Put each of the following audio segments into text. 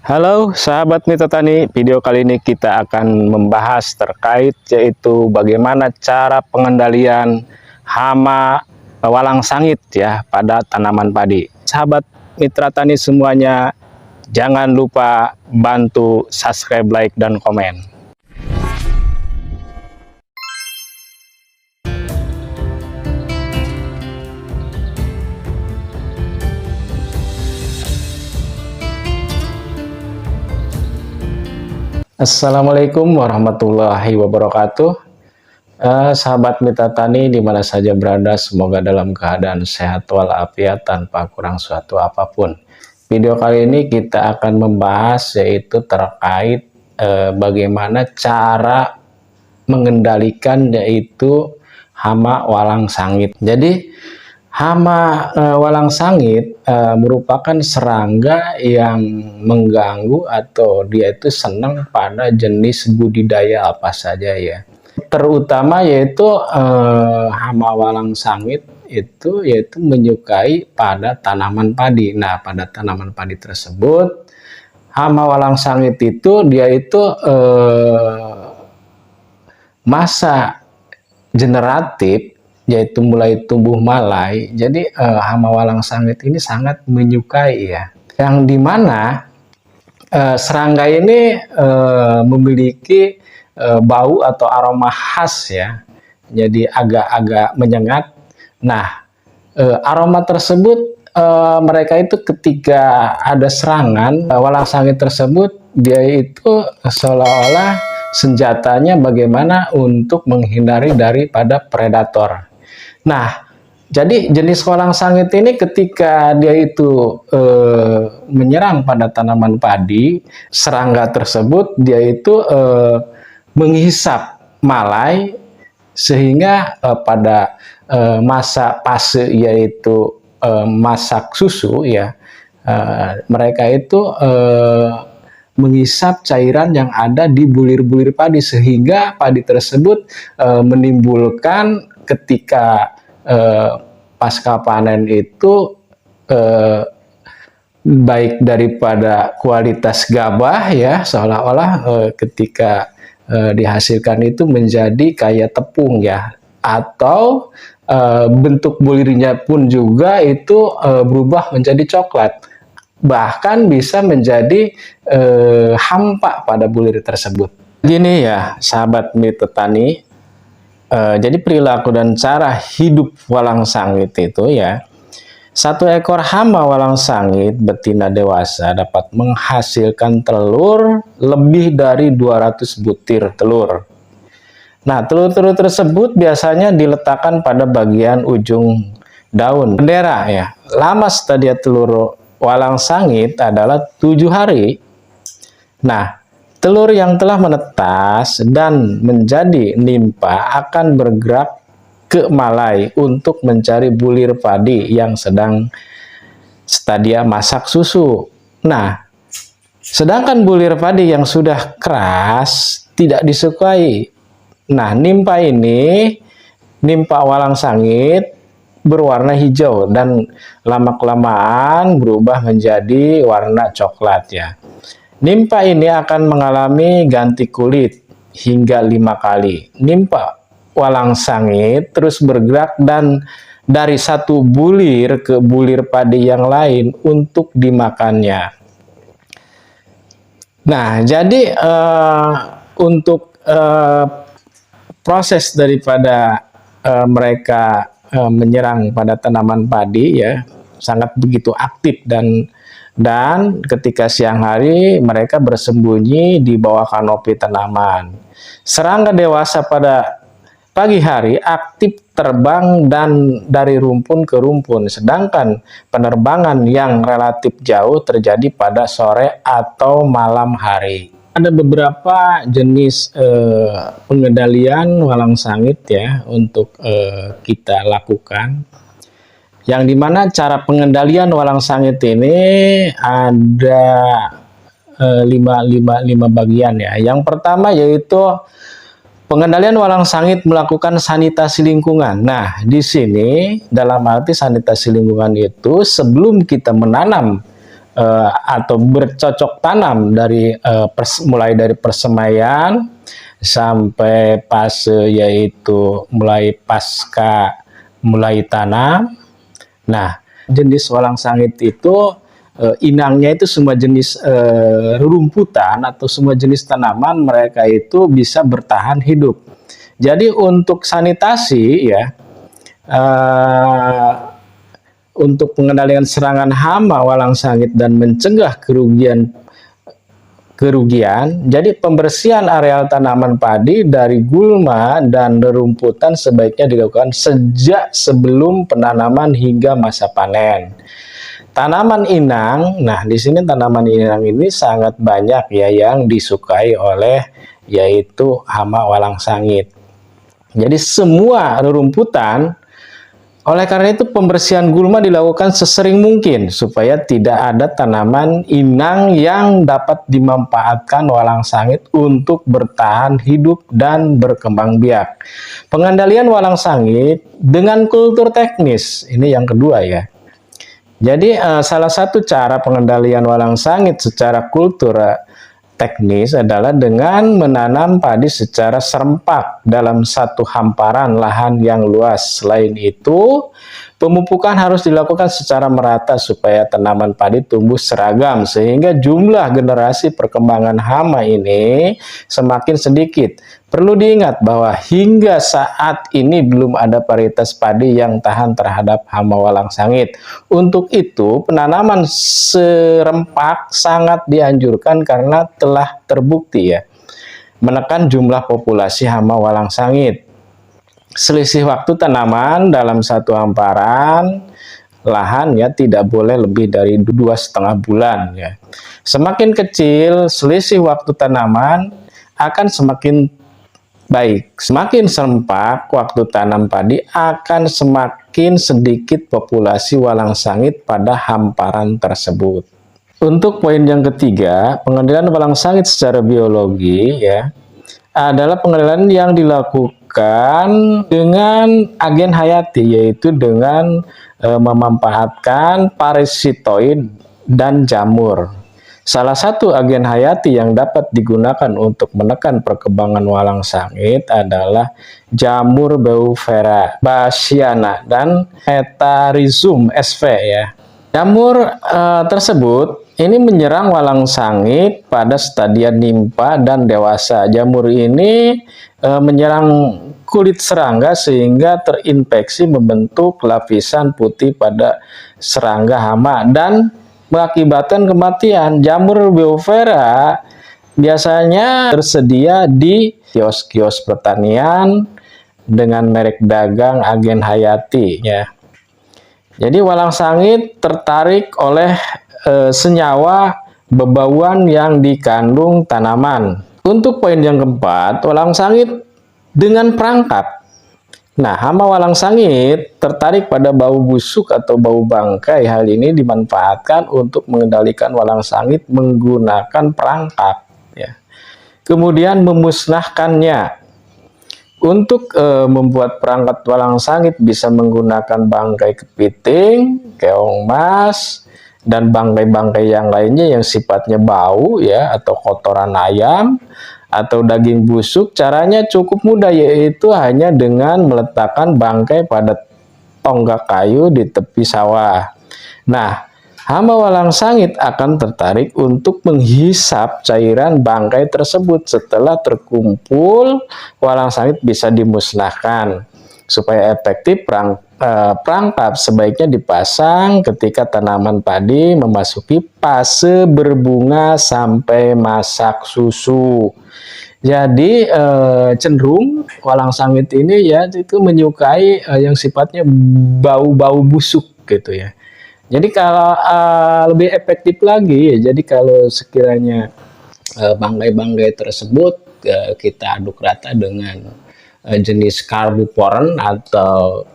Halo sahabat Mitra Tani, video kali ini kita akan membahas terkait yaitu bagaimana cara pengendalian hama walang sangit ya pada tanaman padi. Sahabat Mitra Tani semuanya, jangan lupa bantu subscribe, like, dan komen. Assalamualaikum warahmatullahi wabarakatuh. Sahabat Mitra Tani dimana saja berada, semoga dalam keadaan sehat walafiat tanpa kurang suatu apapun. Video kali ini kita akan membahas yaitu terkait bagaimana cara mengendalikan yaitu hama walang sangit. Jadi hama walang sangit merupakan serangga yang mengganggu atau dia itu senang pada jenis budidaya apa saja ya. Terutama yaitu hama walang sangit itu yaitu menyukai pada tanaman padi. Nah, pada tanaman padi tersebut hama walang sangit itu dia itu masa generatif yaitu mulai tumbuh malai. Jadi hama walang sangit ini sangat menyukai ya, yang dimana serangga ini memiliki bau atau aroma khas ya, jadi agak-agak menyengat. Nah, aroma tersebut mereka itu ketika ada serangan walang sangit tersebut, dia itu seolah-olah senjatanya bagaimana untuk menghindari daripada predator. Nah, jadi jenis walang sangit ini ketika dia itu menyerang pada tanaman padi, serangga tersebut dia itu menghisap malai sehingga pada masa fase yaitu masak susu ya, mereka itu menghisap cairan yang ada di bulir-bulir padi sehingga padi tersebut menimbulkan ketika pasca panen itu baik daripada kualitas gabah ya, seolah-olah ketika dihasilkan itu menjadi kayak tepung ya, atau bentuk bulirnya pun juga itu berubah menjadi coklat, bahkan bisa menjadi hampa pada bulir tersebut. Gini ya sahabat Mitra Tani, jadi perilaku dan cara hidup walang sangit itu ya, satu ekor hama walang sangit betina dewasa dapat menghasilkan telur lebih dari 200 butir telur. Nah, telur-telur tersebut biasanya diletakkan pada bagian ujung daun bendera ya. Lama stadia telur walang sangit adalah 7 hari. Nah, telur yang telah menetas dan menjadi nimpa akan bergerak ke malai untuk mencari bulir padi yang sedang stadia masak susu. Nah, sedangkan bulir padi yang sudah keras tidak disukai. Nah, nimpa ini, nimpa walang sangit berwarna hijau dan lama-kelamaan berubah menjadi warna coklat ya. Nimpa ini akan mengalami ganti kulit hingga 5 kali. Nimpa walang sangit terus bergerak dan dari satu bulir ke bulir padi yang lain untuk dimakannya. Nah, jadi untuk proses daripada mereka menyerang pada tanaman padi ya sangat begitu aktif, dan ketika siang hari mereka bersembunyi di bawah kanopi tanaman. Serangga dewasa pada pagi hari aktif terbang dan dari rumpun ke rumpun, sedangkan penerbangan yang relatif jauh terjadi pada sore atau malam hari. Ada beberapa jenis pengendalian walang sangit ya untuk kita lakukan, yang dimana cara pengendalian walang sangit ini ada 5 bagian ya. Yang pertama yaitu pengendalian walang sangit melakukan sanitasi lingkungan. Nah, di sini dalam arti sanitasi lingkungan itu sebelum kita menanam atau bercocok tanam dari mulai dari persemaian sampai fase yaitu mulai pasca mulai tanam. Nah, jenis walang sangit itu inangnya itu semua jenis rerumputan atau semua jenis tanaman mereka itu bisa bertahan hidup. Jadi untuk sanitasi ya, untuk pengendalian serangan hama walang sangit dan mencegah kerugian, jadi pembersihan areal tanaman padi dari gulma dan rerumputan sebaiknya dilakukan sejak sebelum penanaman hingga masa panen. Tanaman inang, nah di sini tanaman inang ini sangat banyak ya yang disukai oleh yaitu hama walang sangit. Jadi semua rerumputan, oleh karena itu pembersihan gulma dilakukan sesering mungkin supaya tidak ada tanaman inang yang dapat dimanfaatkan walang sangit untuk bertahan hidup dan berkembang biak. Pengendalian walang sangit dengan kultur teknis, ini yang kedua ya. Jadi salah satu cara pengendalian walang sangit secara kultur teknis adalah dengan menanam padi secara serempak dalam satu hamparan lahan yang luas. Selain itu, pemupukan harus dilakukan secara merata supaya tanaman padi tumbuh seragam sehingga jumlah generasi perkembangan hama ini semakin sedikit. Perlu diingat bahwa hingga saat ini belum ada varietas padi yang tahan terhadap hama walang sangit. Untuk itu, penanaman serempak sangat dianjurkan karena telah terbukti ya, menekan jumlah populasi hama walang sangit. Selisih waktu tanaman dalam satu hamparan lahan ya tidak boleh lebih dari 2,5 bulan ya. Semakin kecil selisih waktu tanaman akan semakin baik. Semakin serempak waktu tanam padi akan semakin sedikit populasi walang sangit pada hamparan tersebut. Untuk poin yang ketiga, pengendalian walang sangit secara biologi ya adalah pengendalian yang dilakukan dengan agen hayati, yaitu dengan memanfaatkan parasitoid dan jamur. Salah satu agen hayati yang dapat digunakan untuk menekan perkembangan walang sangit adalah jamur Beauveria bassiana dan Metarhizium sv ya. Jamur tersebut ini menyerang walang sangit pada stadium nimpa dan dewasa. Jamur ini menyerang kulit serangga sehingga terinfeksi membentuk lapisan putih pada serangga hama dan mengakibatkan kematian. Jamur Beauveria biasanya tersedia di kios-kios pertanian dengan merek dagang agen hayati ya. Jadi walang sangit tertarik oleh senyawa bebauan yang dikandung tanaman. Untuk poin yang keempat, walang sangit dengan perangkap. Nah, hama walang sangit tertarik pada bau busuk atau bau bangkai. Hal ini dimanfaatkan untuk mengendalikan walang sangit menggunakan perangkap. Ya. Kemudian memusnahkannya. Untuk membuat perangkap walang sangit bisa menggunakan bangkai kepiting, keong emas, dan bangkai-bangkai yang lainnya yang sifatnya bau ya atau kotoran ayam atau daging busuk. Caranya cukup mudah, yaitu hanya dengan meletakkan bangkai pada tonggak kayu di tepi sawah. Nah, hama walang sangit akan tertarik untuk menghisap cairan bangkai tersebut. Setelah terkumpul, walang sangit bisa dimusnahkan. Supaya efektif, perangkap sebaiknya dipasang ketika tanaman padi memasuki fase berbunga sampai masak susu. Jadi cenderung walang sangit ini ya itu menyukai yang sifatnya bau-bau busuk gitu ya. Jadi kalau lebih efektif lagi ya, jadi kalau sekiranya bangkai-bangkai tersebut kita aduk rata dengan jenis carboporen atau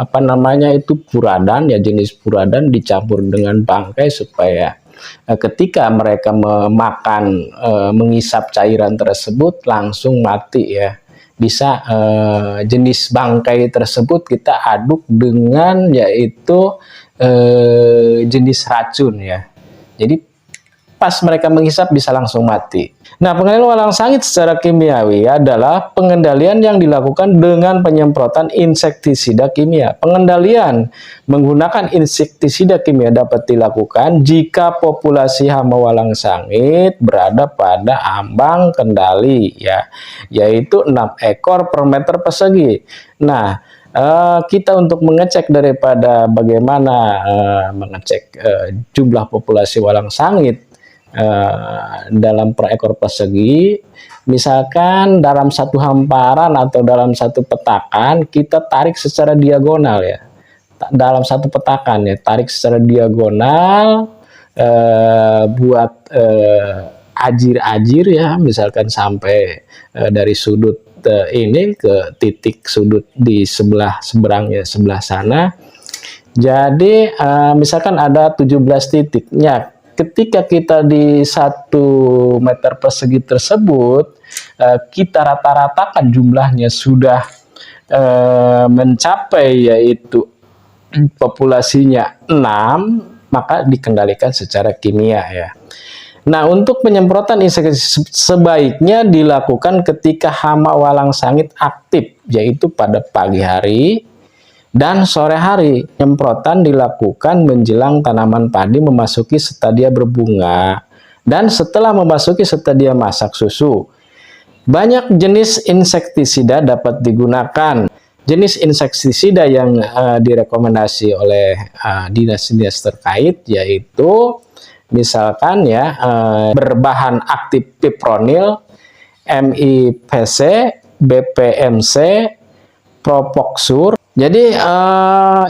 apa namanya itu puradan ya, jenis puradan dicampur dengan bangkai supaya ketika mereka memakan mengisap cairan tersebut langsung mati ya. Bisa jenis bangkai tersebut kita aduk dengan yaitu jenis racun ya. Jadi pas mereka menghisap bisa langsung mati. Nah, pengendalian walang sangit secara kimiawi adalah pengendalian yang dilakukan dengan penyemprotan insektisida kimia. Pengendalian menggunakan insektisida kimia dapat dilakukan jika populasi hama walang sangit berada pada ambang kendali, ya, yaitu 6 ekor per meter persegi. Nah, kita untuk mengecek daripada bagaimana mengecek jumlah populasi walang sangit dalam per ekor persegi, misalkan dalam satu hamparan atau dalam satu petakan kita tarik secara diagonal, ya, dalam satu petakan, ya, tarik secara diagonal buat ajir-ajir, ya, misalkan sampai dari sudut ini ke titik sudut di sebelah seberangnya, sebelah sana. Jadi misalkan ada 17 titiknya. Ketika kita di 1 meter persegi tersebut, kita rata-ratakan jumlahnya sudah mencapai, yaitu populasinya 6, maka dikendalikan secara kimia, ya. Nah, untuk penyemprotan insektisida sebaiknya dilakukan ketika hama walang sangit aktif, yaitu pada pagi hari dan sore hari. Penyemprotan dilakukan menjelang tanaman padi memasuki stadia berbunga dan setelah memasuki stadia masak susu. Banyak jenis insektisida dapat digunakan. Jenis insektisida yang direkomendasi oleh dinas-dinas terkait yaitu misalkan, ya, berbahan aktif fipronil, MIPC, BPMC, Propoxur. Jadi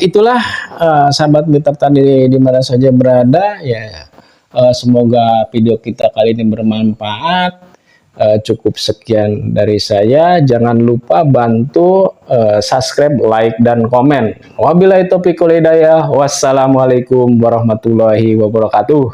itulah sahabat mitra tani di mana saja berada, ya. Semoga video kita kali ini bermanfaat. Cukup sekian dari saya. Jangan lupa bantu subscribe, like, dan komen. Wabillahi taufiq wal hidayah. Wassalamualaikum warahmatullahi wabarakatuh.